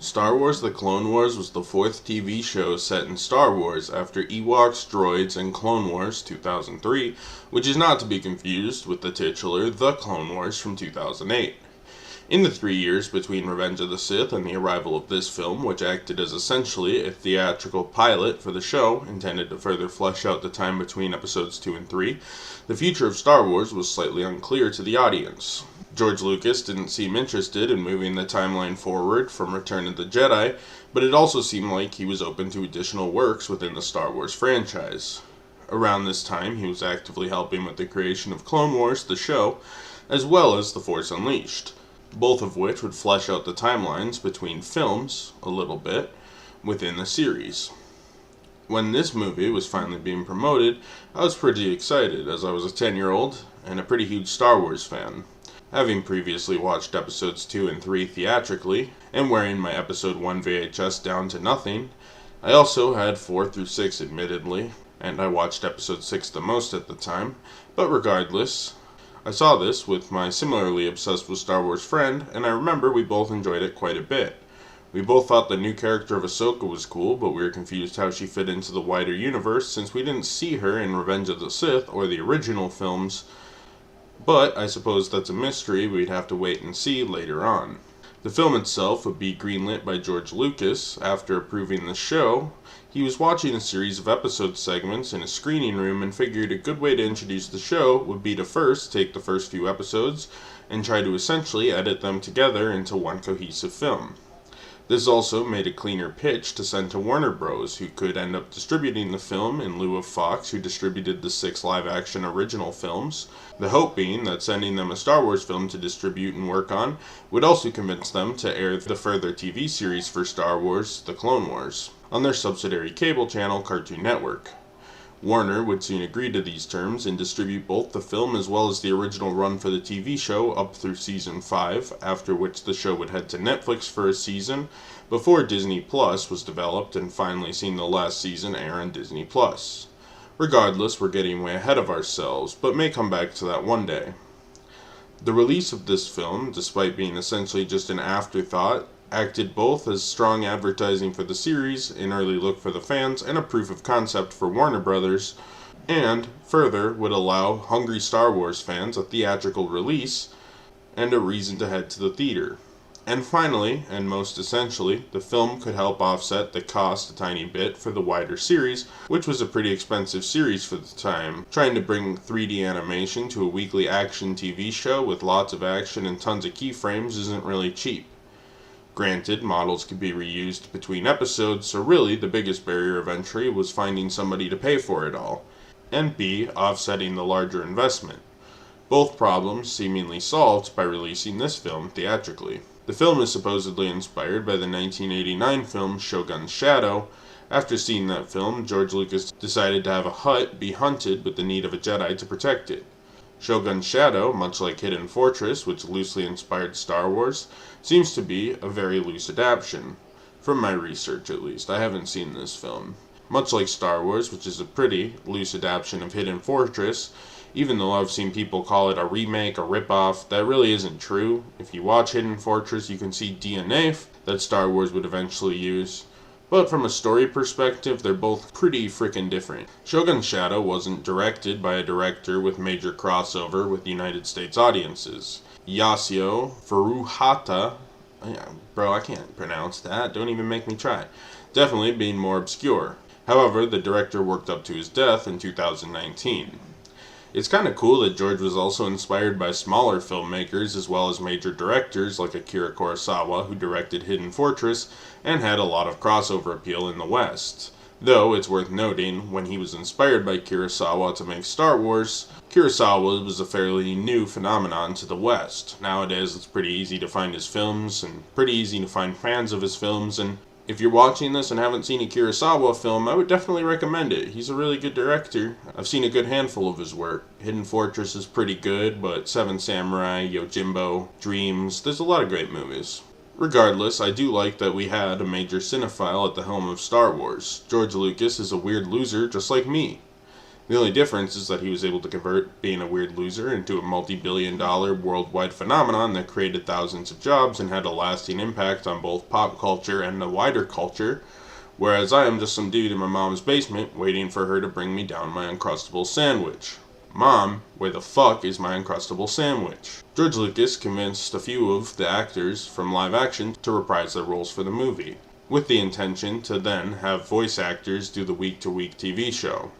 Star Wars The Clone Wars was the fourth TV show set in Star Wars after Ewoks, Droids, and Clone Wars 2003, which is not to be confused with the titular The Clone Wars from 2008. In the 3 years between Revenge of the Sith and the arrival of this film, which acted as essentially a theatrical pilot for the show, intended to further flesh out the time between episodes 2 and 3, the future of Star Wars was slightly unclear to the audience. George Lucas didn't seem interested in moving the timeline forward from Return of the Jedi, but it also seemed like he was open to additional works within the Star Wars franchise. Around this time, he was actively helping with the creation of Clone Wars, the show, as well as The Force Unleashed, both of which would flesh out the timelines between films, a little bit, within the series. When this movie was finally being promoted, I was pretty excited, as I was a 10-year-old and a pretty huge Star Wars fan. Having previously watched episodes 2 and 3 theatrically, and wearing my episode 1 VHS down to nothing, I also had 4 through 6 admittedly, and I watched episode 6 the most at the time, but regardless, I saw this with my similarly obsessed with Star Wars friend, and I remember we both enjoyed it quite a bit. We both thought the new character of Ahsoka was cool, but we were confused how she fit into the wider universe since we didn't see her in Revenge of the Sith or the original films, but I suppose that's a mystery we'd have to wait and see later on. The film itself would be greenlit by George Lucas. After approving the show, he was watching a series of episode segments in a screening room and figured a good way to introduce the show would be to first take the first few episodes and try to essentially edit them together into one cohesive film. This also made a cleaner pitch to send to Warner Bros., who could end up distributing the film in lieu of Fox, who distributed the 6 live-action original films, the hope being that sending them a Star Wars film to distribute and work on would also convince them to air the further TV series for Star Wars, The Clone Wars, on their subsidiary cable channel Cartoon Network. Warner would soon agree to these terms and distribute both the film as well as the original run for the TV show up through season 5, after which the show would head to Netflix for a season, before Disney Plus was developed and finally seen the last season air on Disney Plus. Regardless, we're getting way ahead of ourselves, but may come back to that one day. The release of this film, despite being essentially just an afterthought, acted both as strong advertising for the series, an early look for the fans, and a proof of concept for Warner Brothers, and further would allow hungry Star Wars fans a theatrical release and a reason to head to the theater. And finally, and most essentially, the film could help offset the cost a tiny bit for the wider series, which was a pretty expensive series for the time. Trying to bring 3D animation to a weekly action TV show with lots of action and tons of keyframes isn't really cheap. Granted, models could be reused between episodes, so really the biggest barrier of entry was finding somebody to pay for it all, and B, offsetting the larger investment. Both problems seemingly solved by releasing this film theatrically. The film is supposedly inspired by the 1989 film Shogun's Shadow. After seeing that film, George Lucas decided to have a Hutt be hunted with the need of a Jedi to protect it. Shogun's Shadow, much like Hidden Fortress, which loosely inspired Star Wars, seems to be a very loose adaptation. From my research, at least. I haven't seen this film. Much like Star Wars, which is a pretty loose adaptation of Hidden Fortress, even though I've seen people call it a remake, a ripoff, that really isn't true. If you watch Hidden Fortress, you can see DNA that Star Wars would eventually use. But from a story perspective, they're both pretty frickin' different. Shogun's Shadow wasn't directed by a director with major crossover with United States audiences. Yasuo Furuhata, bro, I can't pronounce that, don't even make me try. Definitely being more obscure. However, the director worked up to his death in 2019. It's kinda cool that George was also inspired by smaller filmmakers as well as major directors like Akira Kurosawa, who directed Hidden Fortress and had a lot of crossover appeal in the West. Though, it's worth noting, when he was inspired by Kurosawa to make Star Wars, Kurosawa was a fairly new phenomenon to the West. Nowadays, it's pretty easy to find his films, and pretty easy to find fans of his films, and if you're watching this and haven't seen a Kurosawa film, I would definitely recommend it. He's a really good director. I've seen a good handful of his work. Hidden Fortress is pretty good, but Seven Samurai, Yojimbo, Dreams, there's a lot of great movies. Regardless, I do like that we had a major cinephile at the helm of Star Wars. George Lucas is a weird loser just like me. The only difference is that he was able to convert being a weird loser into a multi-billion-dollar worldwide phenomenon that created thousands of jobs and had a lasting impact on both pop culture and the wider culture, whereas I am just some dude in my mom's basement waiting for her to bring me down my Uncrustable sandwich. Mom, where the fuck is my Uncrustable sandwich? George Lucas convinced a few of the actors from live action to reprise their roles for the movie, with the intention to then have voice actors do the week-to-week TV show.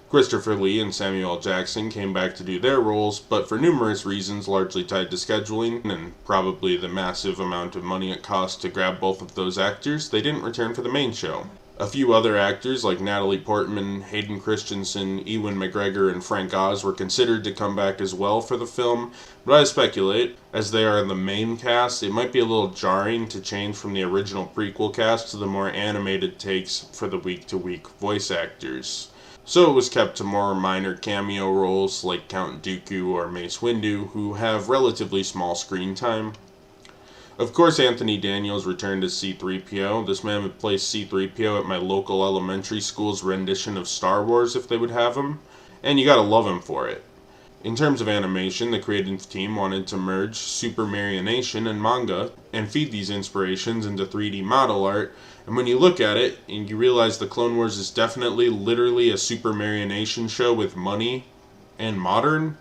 Christopher Lee and Samuel L. Jackson came back to do their roles, but for numerous reasons largely tied to scheduling and probably the massive amount of money it cost to grab both of those actors, they didn't return for the main show. A few other actors like Natalie Portman, Hayden Christensen, Ewan McGregor, and Frank Oz were considered to come back as well for the film, but I speculate, as they are the main cast, it might be a little jarring to change from the original prequel cast to the more animated takes for the week-to-week voice actors. So it was kept to more minor cameo roles like Count Dooku or Mace Windu, who have relatively small screen time. Of course, Anthony Daniels returned as C-3PO. This man would play C-3PO at my local elementary school's rendition of Star Wars if they would have him, and you gotta love him for it. In terms of animation, the creative team wanted to merge supermarionation and manga and feed these inspirations into 3D model art, and when you look at it, and you realize the Clone Wars is definitely literally a supermarionation show with money and modern,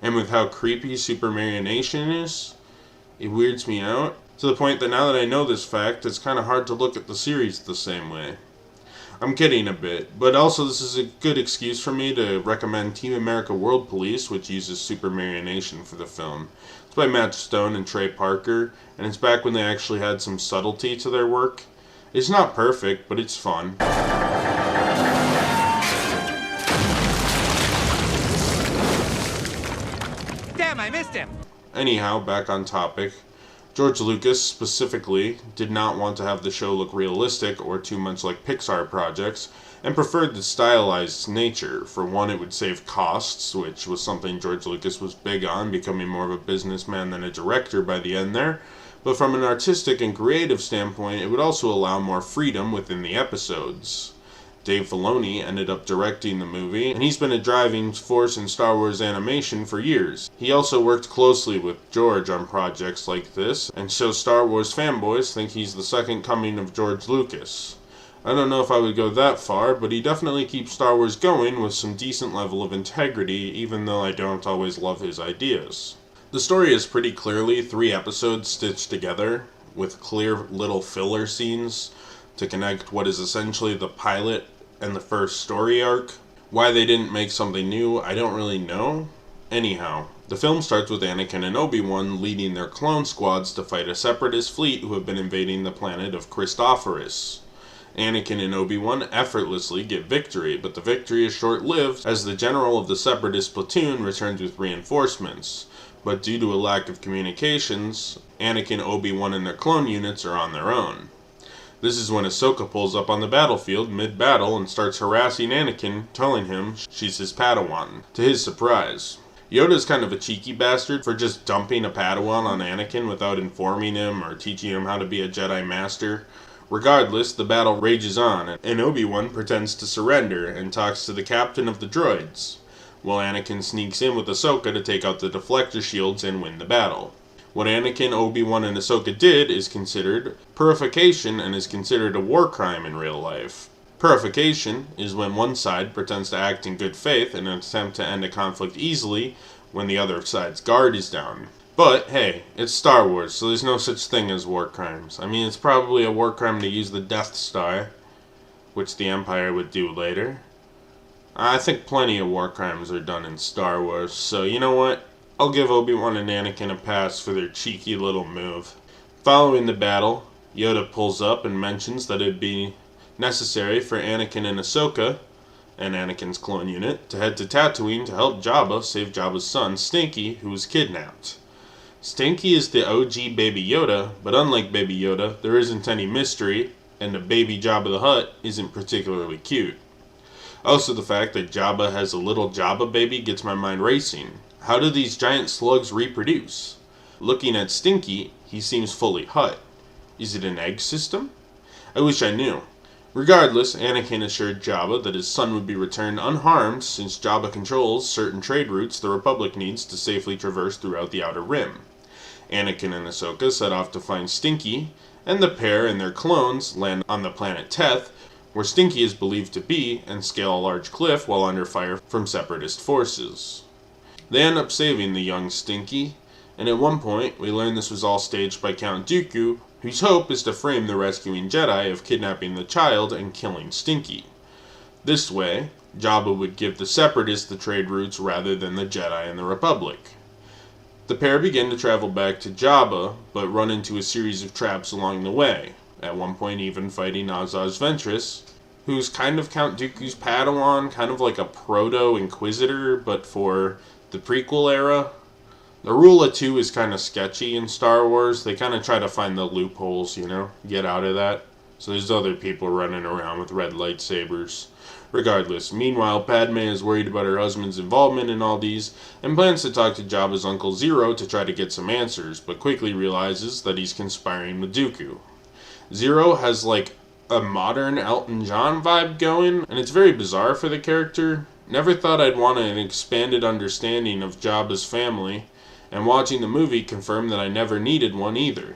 and with how creepy supermarionation is, it weirds me out, to the point that now that I know this fact, it's kind of hard to look at the series the same way. I'm kidding a bit, but also this is a good excuse for me to recommend Team America World Police, which uses supermarionation for the film. It's by Matt Stone and Trey Parker, and it's back when they actually had some subtlety to their work. It's not perfect, but it's fun. Damn, I missed him! Anyhow, back on topic. George Lucas, specifically, did not want to have the show look realistic or too much like Pixar projects, and preferred the stylized nature. For one, it would save costs, which was something George Lucas was big on, becoming more of a businessman than a director by the end there. But from an artistic and creative standpoint, it would also allow more freedom within the episodes. Dave Filoni ended up directing the movie, and he's been a driving force in Star Wars animation for years. He also worked closely with George on projects like this, and so Star Wars fanboys think he's the second coming of George Lucas. I don't know if I would go that far, but he definitely keeps Star Wars going with some decent level of integrity, even though I don't always love his ideas. The story is pretty clearly 3 episodes stitched together, with clear little filler scenes to connect what is essentially the pilot and the first story arc. Why they didn't make something new, I don't really know. Anyhow, the film starts with Anakin and Obi-Wan leading their clone squads to fight a separatist fleet who have been invading the planet of Christophorus. Anakin and Obi-Wan effortlessly get victory, but the victory is short-lived as the general of the separatist platoon returns with reinforcements. But due to a lack of communications, Anakin, Obi-Wan, and their clone units are on their own. This is when Ahsoka pulls up on the battlefield mid-battle and starts harassing Anakin, telling him she's his Padawan, to his surprise. Yoda's kind of a cheeky bastard for just dumping a Padawan on Anakin without informing him or teaching him how to be a Jedi Master. Regardless, the battle rages on, and Obi-Wan pretends to surrender and talks to the captain of the droids, while Anakin sneaks in with Ahsoka to take out the deflector shields and win the battle. What Anakin, Obi-Wan, and Ahsoka did is considered purification and is considered a war crime in real life. Purification is when one side pretends to act in good faith in an attempt to end a conflict easily when the other side's guard is down. But, hey, it's Star Wars, so there's no such thing as war crimes. I mean, it's probably a war crime to use the Death Star, which the Empire would do later. I think plenty of war crimes are done in Star Wars, so you know what? I'll give Obi-Wan and Anakin a pass for their cheeky little move. Following the battle, Yoda pulls up and mentions that it'd be necessary for Anakin and Ahsoka, and Anakin's clone unit, to head to Tatooine to help Jabba save Jabba's son, Stinky, who was kidnapped. Stinky is the OG Baby Yoda, but unlike Baby Yoda, there isn't any mystery, and the baby Jabba the Hutt isn't particularly cute. Also, the fact that Jabba has a little Jabba baby gets my mind racing. How do these giant slugs reproduce? Looking at Stinky, he seems fully Hutt. Is it an egg system? I wish I knew. Regardless, Anakin assured Jabba that his son would be returned unharmed since Jabba controls certain trade routes the Republic needs to safely traverse throughout the Outer Rim. Anakin and Ahsoka set off to find Stinky, and the pair and their clones land on the planet Teth, where Stinky is believed to be, and scale a large cliff while under fire from Separatist forces. They end up saving the young Stinky, and at one point we learn this was all staged by Count Dooku, whose hope is to frame the rescuing Jedi of kidnapping the child and killing Stinky. This way, Jabba would give the Separatists the trade routes rather than the Jedi and the Republic. The pair begin to travel back to Jabba, but run into a series of traps along the way, at one point even fighting Azaz Ventress, who's kind of Count Dooku's Padawan, kind of like a proto-Inquisitor, but for the prequel era. The rule of two is kind of sketchy in Star Wars. They kind of try to find the loopholes, get out of that. So there's other people running around with red lightsabers. Regardless, meanwhile, Padme is worried about her husband's involvement in all these, and plans to talk to Jabba's Uncle Zero to try to get some answers, but quickly realizes that he's conspiring with Dooku. Zero has like a modern Elton John vibe going, and it's very bizarre for the character. Never thought I'd want an expanded understanding of Jabba's family, and watching the movie confirmed that I never needed one either.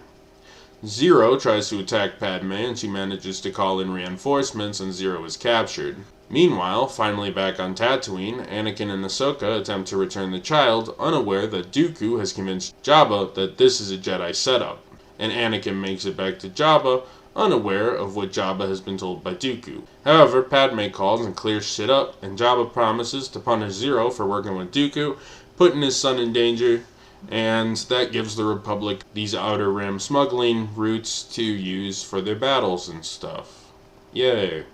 Zero tries to attack Padme and she manages to call in reinforcements and Zero is captured. Meanwhile, finally back on Tatooine, Anakin and Ahsoka attempt to return the child, unaware that Dooku has convinced Jabba that this is a Jedi setup, and Anakin makes it back to Jabba, unaware of what Jabba has been told by Dooku. However, Padme calls and clears shit up, and Jabba promises to punish Zero for working with Dooku, putting his son in danger, and that gives the Republic these Outer Rim smuggling routes to use for their battles and stuff. Yay.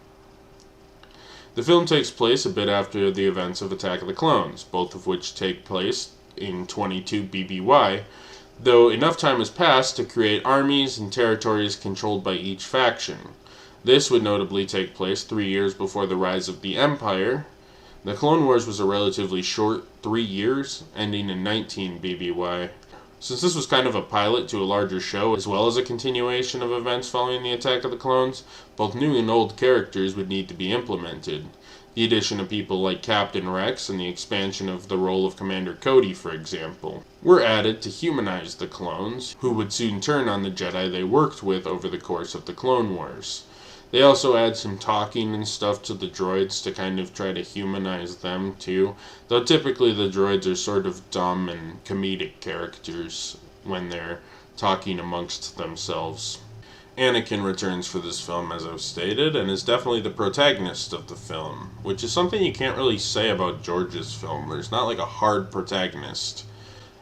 The film takes place a bit after the events of Attack of the Clones, both of which take place in 22 BBY, though enough time has passed to create armies and territories controlled by each faction. This would notably take place 3 years before the rise of the Empire. The Clone Wars was a relatively short 3 years, ending in 19 BBY. Since this was kind of a pilot to a larger show, as well as a continuation of events following the Attack of the Clones, both new and old characters would need to be implemented. The addition of people like Captain Rex and the expansion of the role of Commander Cody, for example, were added to humanize the clones, who would soon turn on the Jedi they worked with over the course of the Clone Wars. They also add some talking and stuff to the droids to kind of try to humanize them too, though typically the droids are sort of dumb and comedic characters when they're talking amongst themselves. Anakin returns for this film, as I've stated, and is definitely the protagonist of the film, which is something you can't really say about George's film. There's not like a hard protagonist.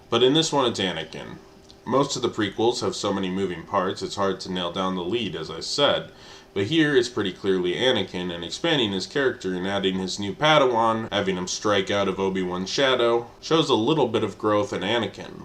But in this one, it's Anakin. Most of the prequels have so many moving parts, it's hard to nail down the lead, as I said. But here, it's pretty clearly Anakin, and expanding his character and adding his new Padawan, having him strike out of Obi-Wan's shadow, shows a little bit of growth in Anakin.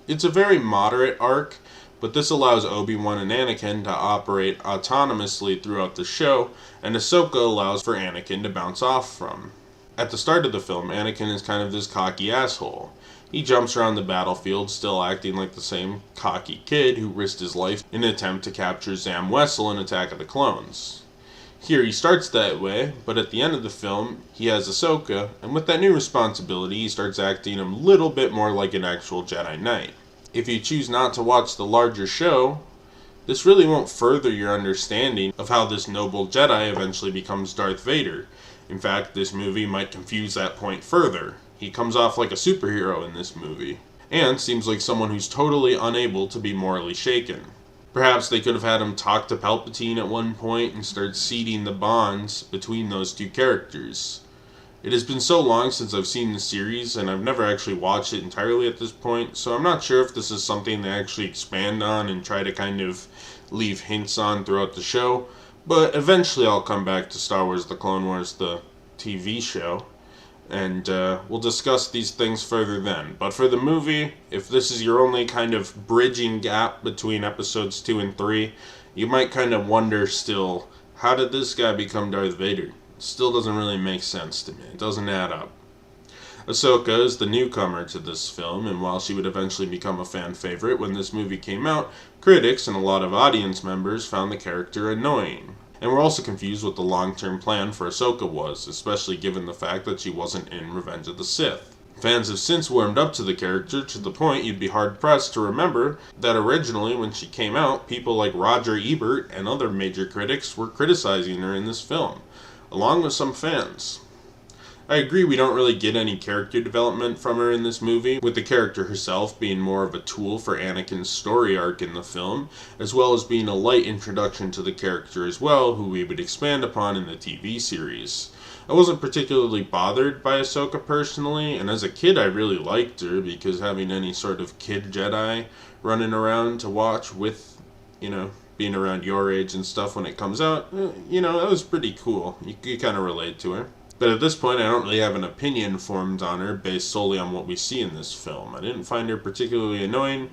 It's a very moderate arc, but this allows Obi-Wan and Anakin to operate autonomously throughout the show, and Ahsoka allows for Anakin to bounce off from. At the start of the film, Anakin is kind of this cocky asshole. He jumps around the battlefield, still acting like the same cocky kid who risked his life in an attempt to capture Zam Wesell in Attack of the Clones. Here he starts that way, but at the end of the film, he has Ahsoka, and with that new responsibility, he starts acting a little bit more like an actual Jedi Knight. If you choose not to watch the larger show, this really won't further your understanding of how this noble Jedi eventually becomes Darth Vader. In fact, this movie might confuse that point further. He comes off like a superhero in this movie, and seems like someone who's totally unable to be morally shaken. Perhaps they could have had him talk to Palpatine at one point and start seeding the bonds between those two characters. It has been so long since I've seen the series, and I've never actually watched it entirely at this point, so I'm not sure if this is something they actually expand on and try to kind of leave hints on throughout the show, but eventually I'll come back to Star Wars The Clone Wars, the TV show, and we'll discuss these things further then. But for the movie, if this is your only kind of bridging gap between episodes 2 and 3, you might kind of wonder still, how did this guy become Darth Vader? It still doesn't really make sense to me. It doesn't add up. Ahsoka is the newcomer to this film, and while she would eventually become a fan favorite when this movie came out, critics and a lot of audience members found the character annoying. and were also confused what the long-term plan for Ahsoka was, especially given the fact that she wasn't in Revenge of the Sith. Fans have since warmed up to the character to the point you'd be hard-pressed to remember that originally when she came out, people like Roger Ebert and other major critics were criticizing her in this film, along with some fans. I agree we don't really get any character development from her in this movie, with the character herself being more of a tool for Anakin's story arc in the film, as well as being a light introduction to the character as well, who we would expand upon in the TV series. I wasn't particularly bothered by Ahsoka personally, and as a kid I really liked her, because having any sort of kid Jedi running around to watch with, being around your age and stuff when it comes out, that was pretty cool. You kind of relate to her. But at this point, I don't really have an opinion formed on her based solely on what we see in this film. I didn't find her particularly annoying.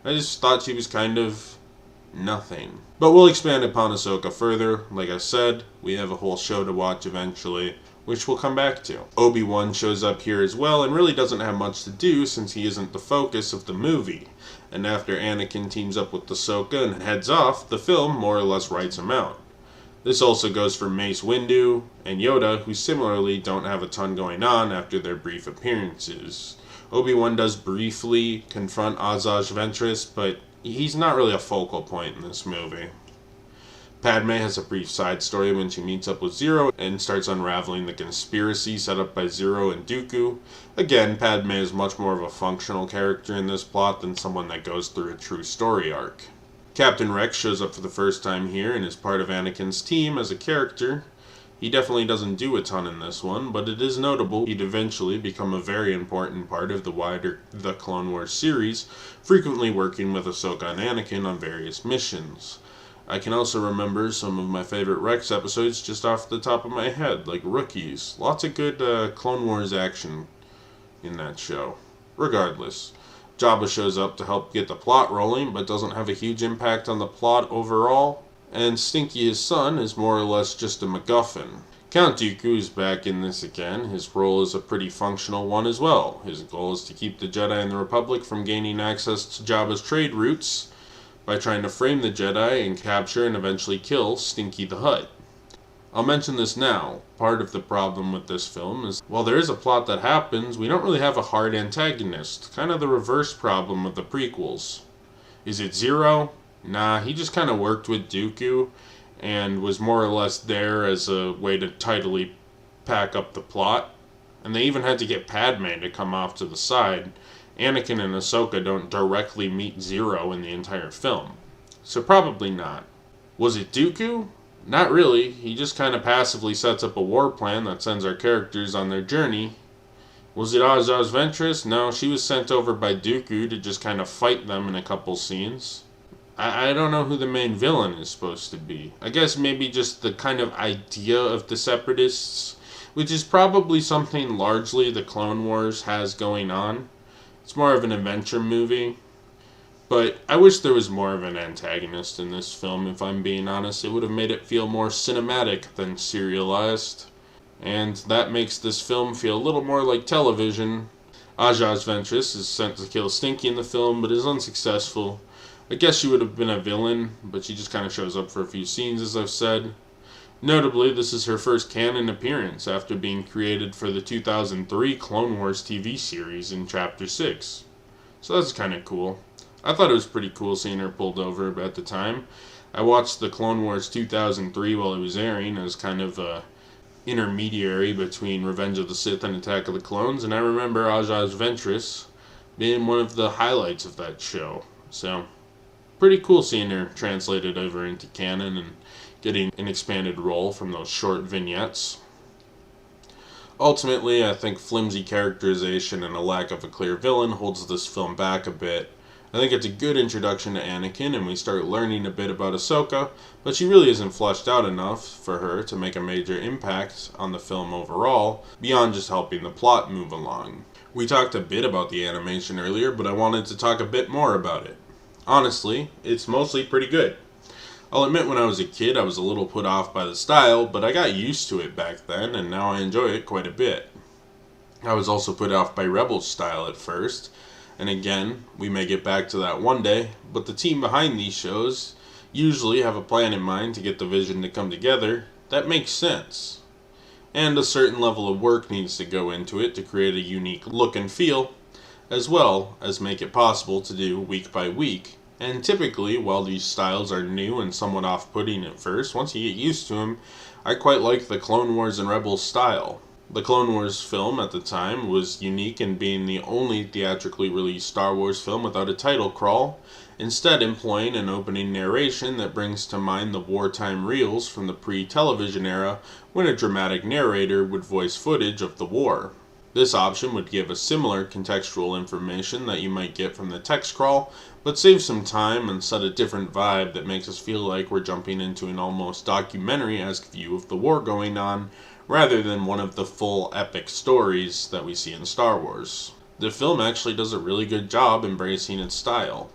I just thought she was kind of nothing. But we'll expand upon Ahsoka further. Like I said, we have a whole show to watch eventually, which we'll come back to. Obi-Wan shows up here as well and really doesn't have much to do since he isn't the focus of the movie. And after Anakin teams up with Ahsoka and heads off, the film more or less writes him out. This also goes for Mace Windu and Yoda, who similarly don't have a ton going on after their brief appearances. Obi-Wan does briefly confront Asajj Ventress, but he's not really a focal point in this movie. Padme has a brief side story when she meets up with Zero and starts unraveling the conspiracy set up by Zero and Dooku. Again, Padme is much more of a functional character in this plot than someone that goes through a true story arc. Captain Rex shows up for the first time here and is part of Anakin's team as a character. He definitely doesn't do a ton in this one, but it is notable he'd eventually become a very important part of the wider The Clone Wars series, frequently working with Ahsoka and Anakin on various missions. I can also remember some of my favorite Rex episodes just off the top of my head, like Rookies. Lots of good Clone Wars action in that show. Regardless, Jabba shows up to help get the plot rolling, but doesn't have a huge impact on the plot overall, and Stinky, his son, is more or less just a MacGuffin. Count Dooku is back in this again. His role is a pretty functional one as well. His goal is to keep the Jedi and the Republic from gaining access to Jabba's trade routes by trying to frame the Jedi and capture and eventually kill Stinky the Hutt. I'll mention this now. Part of the problem with this film is, while there is a plot that happens, we don't really have a hard antagonist. Kind of the reverse problem of the prequels. Is it Zero? Nah, he just kind of worked with Dooku and was more or less there as a way to tidily pack up the plot. And they even had to get Padme to come off to the side. Anakin and Ahsoka don't directly meet Zero in the entire film. So probably not. Was it Dooku? Not really. He just kind of passively sets up a war plan that sends our characters on their journey. Was it Asajj Ventress? No, she was sent over by Dooku to just kind of fight them in a couple scenes. I don't know who the main villain is supposed to be. I guess maybe just the kind of idea of the Separatists, which is probably something largely the Clone Wars has going on. It's more of an adventure movie. But I wish there was more of an antagonist in this film, if I'm being honest. It would have made it feel more cinematic than serialized. And that makes this film feel a little more like television. Asajj Ventress is sent to kill Stinky in the film, but is unsuccessful. I guess she would have been a villain, but she just kind of shows up for a few scenes, as I've said. Notably, this is her first canon appearance after being created for the 2003 Clone Wars TV series in Chapter 6. So that's kind of cool. I thought it was pretty cool seeing her pulled over at the time. I watched the Clone Wars 2003 while it was airing as kind of a intermediary between Revenge of the Sith and Attack of the Clones, and I remember Asajj Ventress being one of the highlights of that show. So, pretty cool seeing her translated over into canon and getting an expanded role from those short vignettes. Ultimately, I think flimsy characterization and a lack of a clear villain holds this film back a bit. I think it's a good introduction to Anakin, and we start learning a bit about Ahsoka, but she really isn't fleshed out enough for her to make a major impact on the film overall, beyond just helping the plot move along. We talked a bit about the animation earlier, but I wanted to talk a bit more about it. Honestly, it's mostly pretty good. I'll admit when I was a kid I was a little put off by the style, but I got used to it back then, and now I enjoy it quite a bit. I was also put off by Rebels style at first, and again, we may get back to that one day, but the team behind these shows usually have a plan in mind to get the vision to come together, that makes sense. And a certain level of work needs to go into it to create a unique look and feel, as well as make it possible to do week by week. And typically, while these styles are new and somewhat off-putting at first, once you get used to them, I quite like the Clone Wars and Rebels style. The Clone Wars film at the time was unique in being the only theatrically released Star Wars film without a title crawl, instead employing an opening narration that brings to mind the wartime reels from the pre-television era when a dramatic narrator would voice footage of the war. This option would give a similar contextual information that you might get from the text crawl, but save some time and set a different vibe that makes us feel like we're jumping into an almost documentary-esque view of the war going on, rather than one of the full epic stories that we see in Star Wars. The film actually does a really good job embracing its style.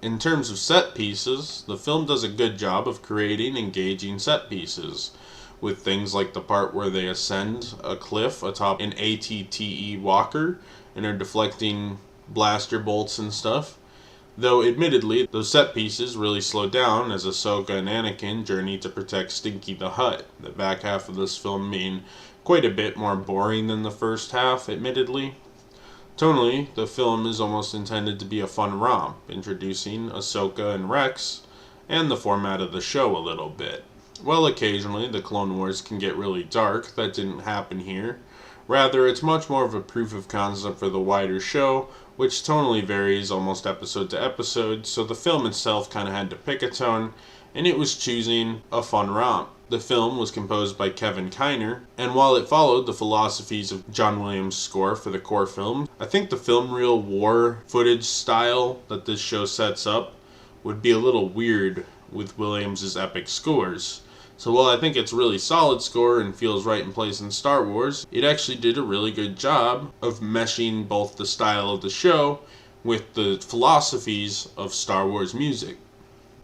In terms of set pieces, the film does a good job of creating engaging set pieces, with things like the part where they ascend a cliff atop an AT-TE walker and are deflecting blaster bolts and stuff. Though admittedly, those set pieces really slow down as Ahsoka and Anakin journey to protect Stinky the Hutt, the back half of this film being quite a bit more boring than the first half, admittedly. Tonally, the film is almost intended to be a fun romp, introducing Ahsoka and Rex, and the format of the show a little bit. While occasionally the Clone Wars can get really dark, that didn't happen here. Rather, it's much more of a proof of concept for the wider show, which tonally varies almost episode to episode, so the film itself kind of had to pick a tone, and it was choosing a fun romp. The film was composed by Kevin Kiner, and while it followed the philosophies of John Williams' score for the core film, I think the film reel war footage style that this show sets up would be a little weird with Williams' epic scores. So while I think it's a really solid score and feels right in place in Star Wars, it actually did a really good job of meshing both the style of the show with the philosophies of Star Wars music.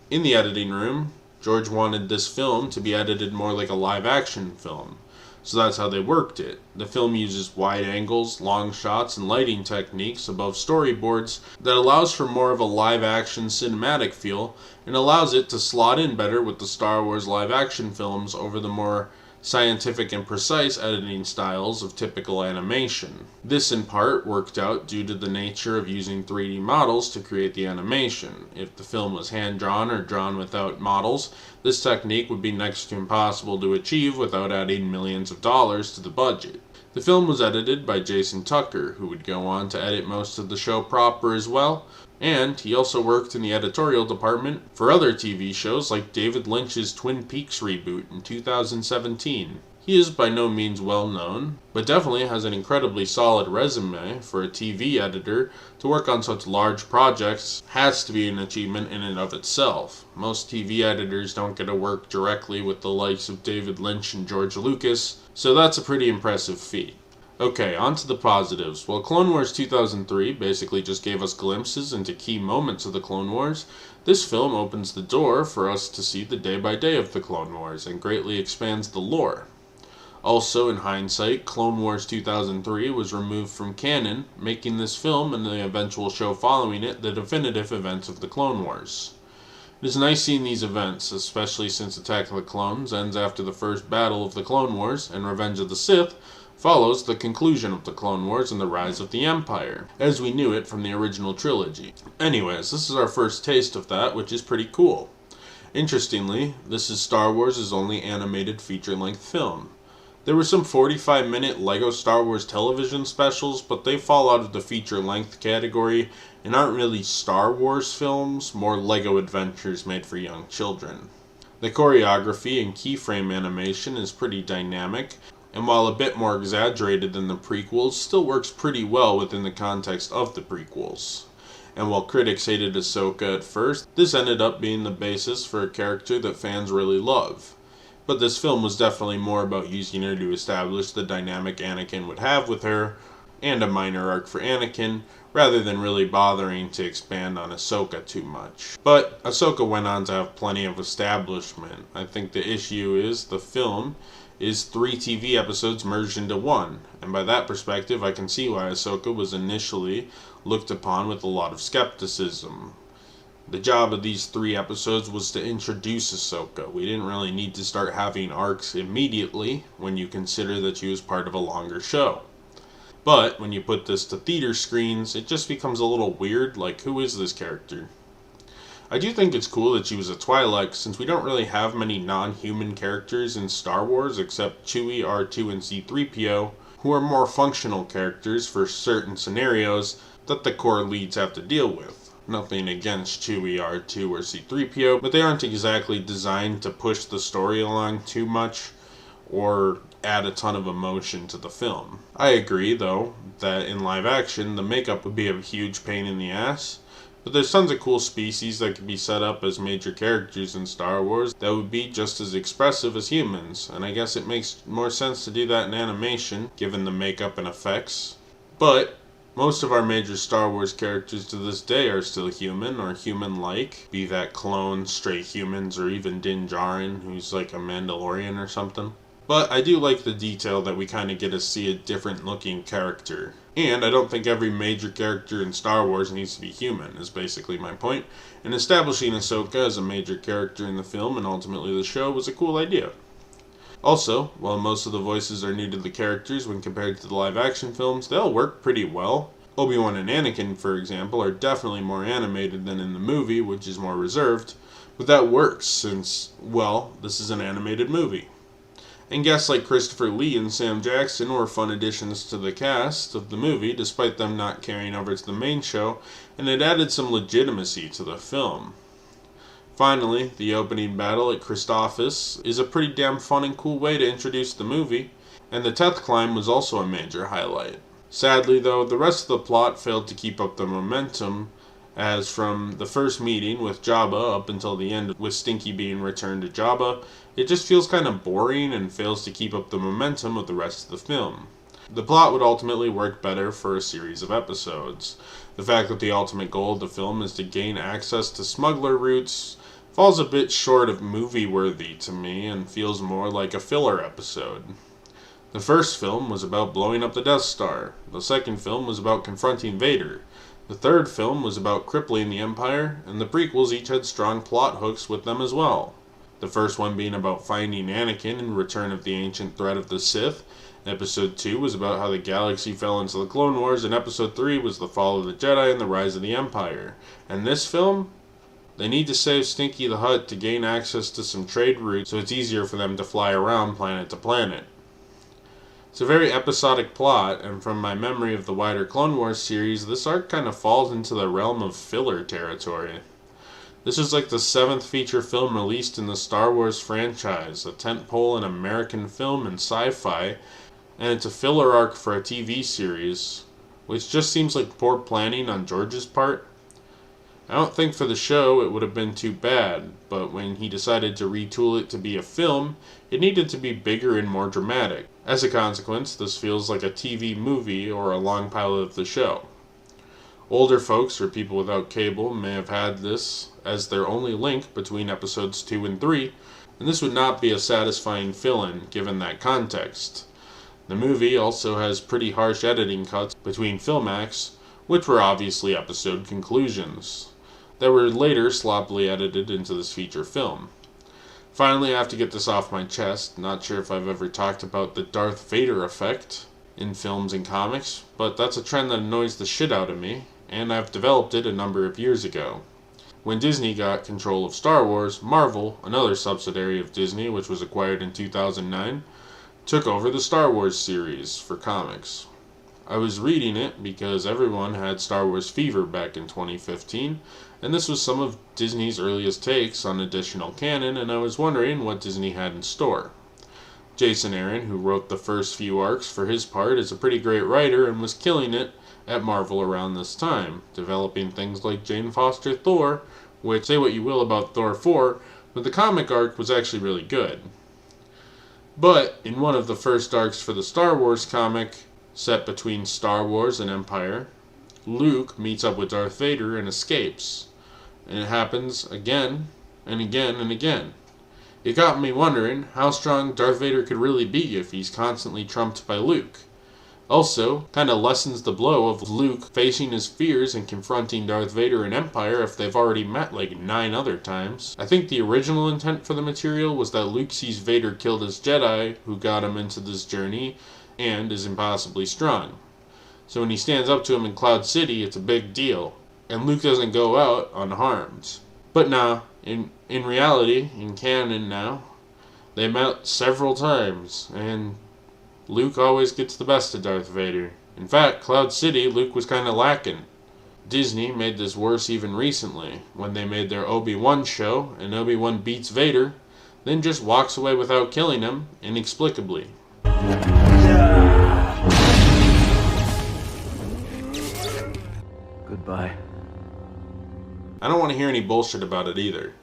In the editing room, George wanted this film to be edited more like a live-action film, so that's how they worked it. The film uses wide angles, long shots, and lighting techniques above storyboards that allows for more of a live-action cinematic feel and allows it to slot in better with the Star Wars live-action films over the more scientific and precise editing styles of typical animation. This in part worked out due to the nature of using 3D models to create the animation. If the film was hand-drawn or drawn without models, this technique would be next to impossible to achieve without adding millions of dollars to the budget. The film was edited by Jason Tucker, who would go on to edit most of the show proper as well, and he also worked in the editorial department for other TV shows like David Lynch's Twin Peaks reboot in 2017. He is by no means well known, but definitely has an incredibly solid resume for a TV editor. To work on such large projects has to be an achievement in and of itself. Most TV editors don't get to work directly with the likes of David Lynch and George Lucas, so that's a pretty impressive feat. Okay, on to the positives. While Clone Wars 2003 basically just gave us glimpses into key moments of the Clone Wars, this film opens the door for us to see the day-by-day of the Clone Wars and greatly expands the lore. Also, in hindsight, Clone Wars 2003 was removed from canon, making this film and the eventual show following it the definitive events of the Clone Wars. It is nice seeing these events, especially since Attack of the Clones ends after the first battle of the Clone Wars, and Revenge of the Sith follows the conclusion of the Clone Wars and the rise of the Empire, as we knew it from the original trilogy. Anyways, this is our first taste of that, which is pretty cool. Interestingly, this is Star Wars' only animated feature-length film. There were some 45-minute LEGO Star Wars television specials, but they fall out of the feature-length category and aren't really Star Wars films, more LEGO adventures made for young children. The choreography and keyframe animation is pretty dynamic, and while a bit more exaggerated than the prequels, still works pretty well within the context of the prequels. And while critics hated Ahsoka at first, this ended up being the basis for a character that fans really love. But this film was definitely more about using her to establish the dynamic Anakin would have with her, and a minor arc for Anakin, rather than really bothering to expand on Ahsoka too much. But Ahsoka went on to have plenty of establishment. I think the issue is the film is 3 TV episodes merged into one, and by that perspective I can see why Ahsoka was initially looked upon with a lot of skepticism. The job of these 3 episodes was to introduce Ahsoka. We didn't really need to start having arcs immediately when you consider that she was part of a longer show. But when you put this to theater screens, it just becomes a little weird, like, who is this character? I do think it's cool that she was a Twi'lek, since we don't really have many non-human characters in Star Wars except Chewie, R2, and C-3PO, who are more functional characters for certain scenarios that the core leads have to deal with. Nothing against Chewie, R2, or C-3PO, but they aren't exactly designed to push the story along too much or add a ton of emotion to the film. I agree, though, that in live action, the makeup would be a huge pain in the ass, but there's tons of cool species that could be set up as major characters in Star Wars that would be just as expressive as humans, and I guess it makes more sense to do that in animation, given the makeup and effects. But most of our major Star Wars characters to this day are still human or human-like, be that clones, stray humans, or even Din Djarin, who's like a Mandalorian or something. But I do like the detail that we kind of get to see a different looking character. And I don't think every major character in Star Wars needs to be human, is basically my point. And establishing Ahsoka as a major character in the film and ultimately the show was a cool idea. Also, while most of the voices are new to the characters when compared to the live-action films, they all work pretty well. Obi-Wan and Anakin, for example, are definitely more animated than in the movie, which is more reserved, but that works since, well, this is an animated movie. And guests like Christopher Lee and Sam Jackson were fun additions to the cast of the movie, despite them not carrying over to the main show, and it added some legitimacy to the film. Finally, the opening battle at Christophsis is a pretty damn fun and cool way to introduce the movie, and the Teth climb was also a major highlight. Sadly, though, the rest of the plot failed to keep up the momentum, as from the first meeting with Jabba up until the end with Stinky being returned to Jabba, it just feels kind of boring and fails to keep up the momentum of the rest of the film. The plot would ultimately work better for a series of episodes. The fact that the ultimate goal of the film is to gain access to smuggler routes falls a bit short of movie-worthy to me and feels more like a filler episode. The first film was about blowing up the Death Star. The second film was about confronting Vader. The third film was about crippling the Empire, and the prequels each had strong plot hooks with them as well. The first one being about finding Anakin in Return of the Ancient Threat of the Sith. Episode 2 was about how the galaxy fell into the Clone Wars, and Episode 3 was the fall of the Jedi and the rise of the Empire. And this film? They need to save Stinky the Hutt to gain access to some trade routes so it's easier for them to fly around planet to planet. It's a very episodic plot, and from my memory of the wider Clone Wars series, this arc kind of falls into the realm of filler territory. This is like the 7th feature film released in the Star Wars franchise, a tentpole in American film and sci-fi, and it's a filler arc for a TV series, which just seems like poor planning on George's part. I don't think for the show it would have been too bad, but when he decided to retool it to be a film, it needed to be bigger and more dramatic. As a consequence, this feels like a TV movie or a long pilot of the show. Older folks or people without cable may have had this as their only link between episodes 2 and 3, and this would not be a satisfying fill-in given that context. The movie also has pretty harsh editing cuts between film acts, which were obviously episode conclusions, that were later sloppily edited into this feature film. Finally, I have to get this off my chest. Not sure if I've ever talked about the Darth Vader effect in films and comics, but that's a trend that annoys the shit out of me, and I've developed it a number of years ago. When Disney got control of Star Wars, Marvel, another subsidiary of Disney which was acquired in 2009, took over the Star Wars series for comics. I was reading it because everyone had Star Wars fever back in 2015, and this was some of Disney's earliest takes on additional canon, and I was wondering what Disney had in store. Jason Aaron, who wrote the first few arcs for his part, is a pretty great writer and was killing it at Marvel around this time, developing things like Jane Foster Thor, which, say what you will about Thor 4, but the comic arc was actually really good. But in one of the first arcs for the Star Wars comic, set between Star Wars and Empire, Luke meets up with Darth Vader and escapes. And it happens again and again and again. It got me wondering how strong Darth Vader could really be if he's constantly trumped by Luke. Also, kind of lessens the blow of Luke facing his fears and confronting Darth Vader and Empire if they've already met like 9 other times. I think the original intent for the material was that Luke sees Vader killed his Jedi who got him into this journey and is impossibly strong. So when he stands up to him in Cloud City, it's a big deal. And Luke doesn't go out unharmed. But nah, in reality, in canon now, they met several times, and Luke always gets the best of Darth Vader. In fact, Cloud City, Luke was kinda lacking. Disney made this worse even recently, when they made their Obi-Wan show, and Obi-Wan beats Vader, then just walks away without killing him, inexplicably. Goodbye. I don't want to hear any bullshit about it either.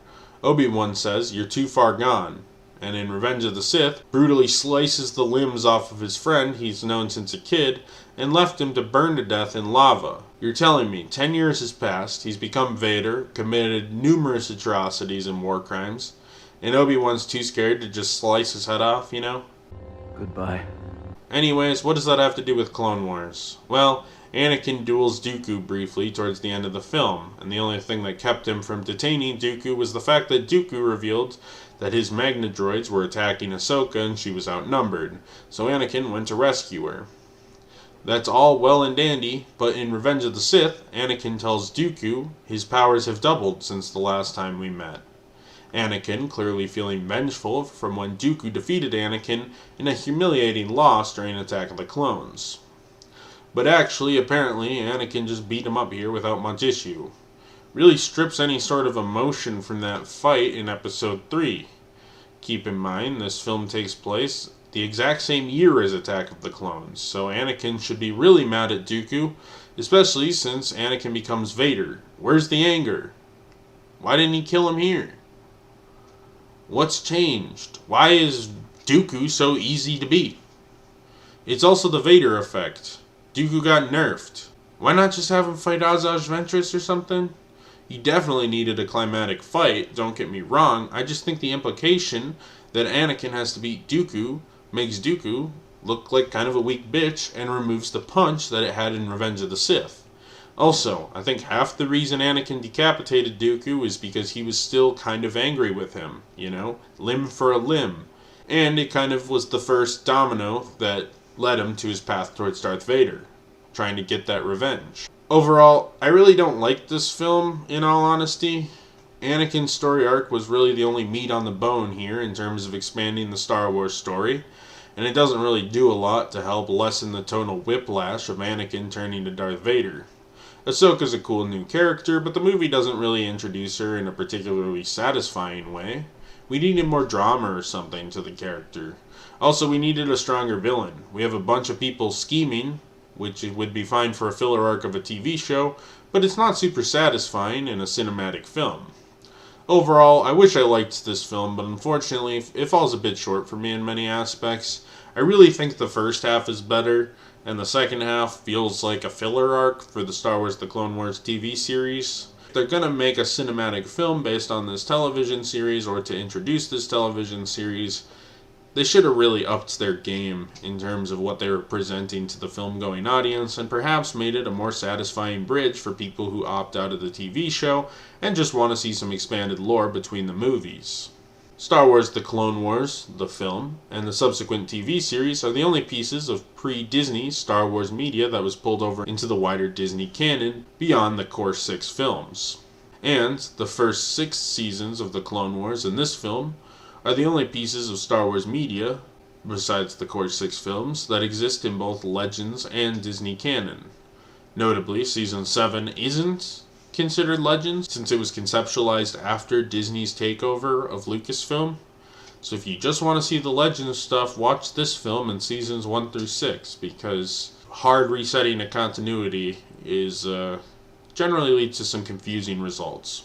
Obi-Wan says, "You're too far gone," and in Revenge of the Sith, brutally slices the limbs off of his friend he's known since a kid, and left him to burn to death in lava. You're telling me 10 years has passed, he's become Vader, committed numerous atrocities and war crimes, and Obi-Wan's too scared to just slice his head off, you know? Goodbye. Anyways, what does that have to do with Clone Wars? Well, Anakin duels Dooku briefly towards the end of the film, and the only thing that kept him from detaining Dooku was the fact that Dooku revealed that his Magna droids were attacking Ahsoka and she was outnumbered, so Anakin went to rescue her. That's all well and dandy, but in Revenge of the Sith, Anakin tells Dooku his powers have doubled since the last time we met. Anakin clearly feeling vengeful from when Dooku defeated Anakin in a humiliating loss during Attack of the Clones. But actually, apparently, Anakin just beat him up here without much issue. Really strips any sort of emotion from that fight in Episode 3. Keep in mind, this film takes place the exact same year as Attack of the Clones, so Anakin should be really mad at Dooku, especially since Anakin becomes Vader. Where's the anger? Why didn't he kill him here? What's changed? Why is Dooku so easy to beat? It's also the Vader effect. Dooku got nerfed. Why not just have him fight Asajj Ventress or something? He definitely needed a climatic fight, don't get me wrong. I just think the implication that Anakin has to beat Dooku makes Dooku look like kind of a weak bitch and removes the punch that it had in Revenge of the Sith. Also, I think half the reason Anakin decapitated Dooku is because he was still kind of angry with him, you know? Limb for a limb. And it kind of was the first domino that led him to his path towards Darth Vader, trying to get that revenge. Overall, I really don't like this film, in all honesty. Anakin's story arc was really the only meat on the bone here in terms of expanding the Star Wars story, and it doesn't really do a lot to help lessen the tonal whiplash of Anakin turning to Darth Vader. Ahsoka's a cool new character, but the movie doesn't really introduce her in a particularly satisfying way. We needed more drama or something to the character. Also, we needed a stronger villain. We have a bunch of people scheming, which would be fine for a filler arc of a TV show, but it's not super satisfying in a cinematic film. Overall, I wish I liked this film, but unfortunately, it falls a bit short for me in many aspects. I really think the first half is better, and the second half feels like a filler arc for the Star Wars The Clone Wars TV series. If they're gonna make a cinematic film based on this television series, or to introduce this television series, they should have really upped their game in terms of what they were presenting to the film-going audience, and perhaps made it a more satisfying bridge for people who opt out of the TV show and just want to see some expanded lore between the movies. Star Wars The Clone Wars, the film, and the subsequent TV series are the only pieces of pre-Disney Star Wars media that was pulled over into the wider Disney canon beyond the core 6 films. And the first 6 seasons of The Clone Wars and this film are the only pieces of Star Wars media, besides the core 6 films, that exist in both Legends and Disney canon. Notably, Season 7 isn't considered Legends, since it was conceptualized after Disney's takeover of Lucasfilm. So if you just want to see the Legends stuff, watch this film in Seasons 1 through 6, because hard resetting a continuity is generally leads to some confusing results.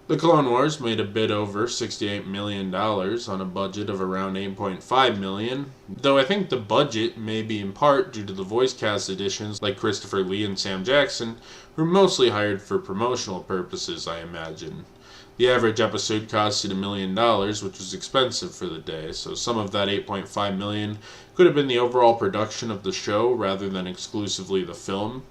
The Clone Wars made a bit over $68 million on a budget of around $8.5 million, though I think the budget may be in part due to the voice cast additions like Christopher Lee and Sam Jackson, who were mostly hired for promotional purposes, I imagine. The average episode costed $1 million, which was expensive for the day, so some of that $8.5 million could have been the overall production of the show rather than exclusively the film.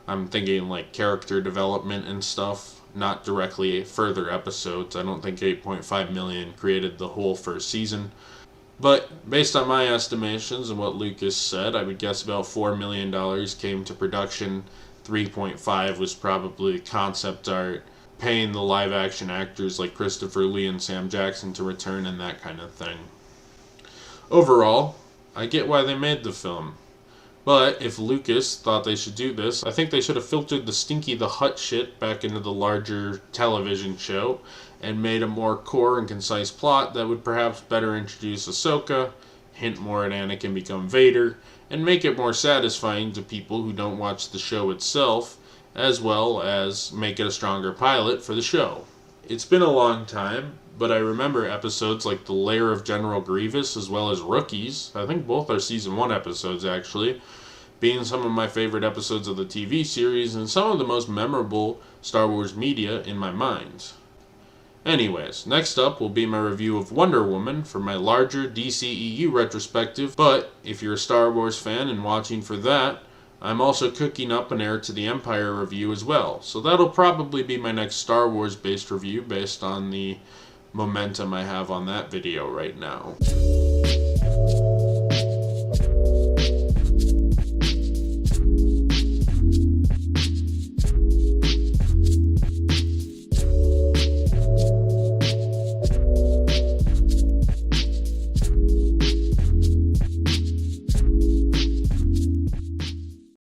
I'm thinking like character development and stuff, not directly further episodes. I don't think $8.5 million created the whole first season. But based on my estimations and what Lucas said, I would guess about $4 million came to production. 3.5 was probably concept art, paying the live action actors like Christopher Lee and Sam Jackson to return and that kind of thing. Overall, I get why they made the film. But if Lucas thought they should do this, I think they should have filtered the Stinky the Hut shit back into the larger television show and made a more core and concise plot that would perhaps better introduce Ahsoka, hint more at Anakin become Vader, and make it more satisfying to people who don't watch the show itself, as well as make it a stronger pilot for the show. It's been a long time, but I remember episodes like The Lair of General Grievous as well as Rookies, I think both are Season 1 episodes actually, being some of my favorite episodes of the TV series and some of the most memorable Star Wars media in my mind. Anyways, next up will be my review of Wonder Woman for my larger DCEU retrospective, but if you're a Star Wars fan and watching for that, I'm also cooking up an Heir to the Empire review as well, so that'll probably be my next Star Wars based review based on the momentum I have on that video right now.